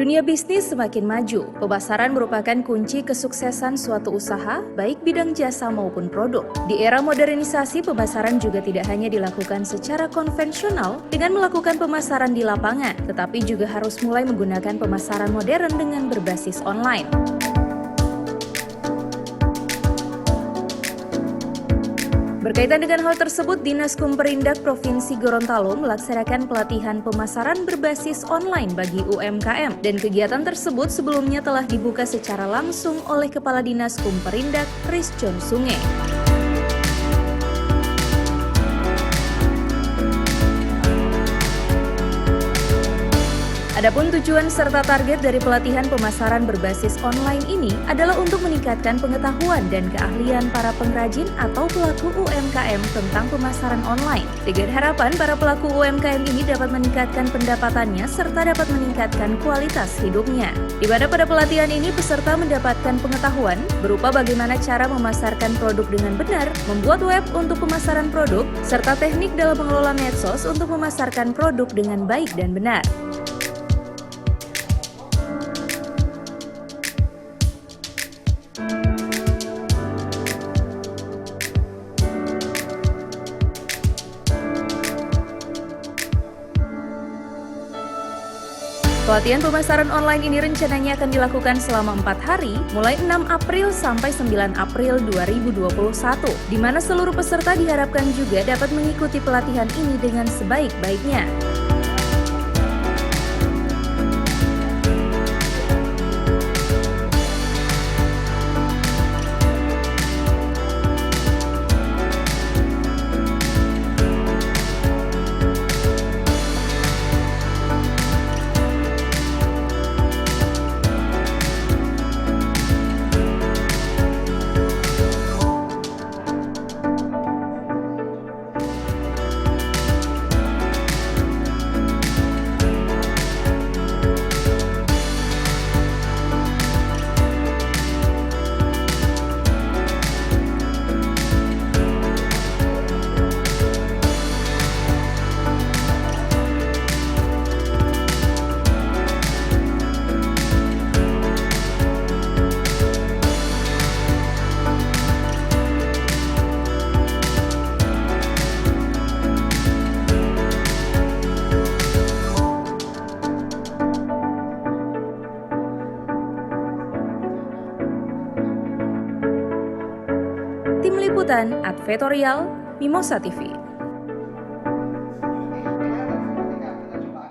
Dunia bisnis semakin maju. Pemasaran merupakan kunci kesuksesan suatu usaha, baik bidang jasa maupun produk. Di era modernisasi, pemasaran juga tidak hanya dilakukan secara konvensional dengan melakukan pemasaran di lapangan, tetapi juga harus mulai menggunakan pemasaran modern dengan berbasis online. Berkaitan dengan hal tersebut, Dinas Kumperindak Provinsi Gorontalo melaksanakan pelatihan pemasaran berbasis online bagi UMKM, dan kegiatan tersebut sebelumnya telah dibuka secara langsung oleh Kepala Dinas Kumperindak Risjon Sunge. Adapun tujuan serta target dari pelatihan pemasaran berbasis online ini adalah untuk meningkatkan pengetahuan dan keahlian para pengrajin atau pelaku UMKM tentang pemasaran online. Dengan harapan para pelaku UMKM ini dapat meningkatkan pendapatannya serta dapat meningkatkan kualitas hidupnya. Di mana pada pelatihan ini peserta mendapatkan pengetahuan berupa bagaimana cara memasarkan produk dengan benar, membuat web untuk pemasaran produk, serta teknik dalam mengelola medsos untuk memasarkan produk dengan baik dan benar. Pelatihan pemasaran online ini rencananya akan dilakukan selama 4 hari, mulai 6 April sampai 9 April 2021, di mana seluruh peserta diharapkan juga dapat mengikuti pelatihan ini dengan sebaik-baiknya. Tim Liputan Advertorial Mimosa TV.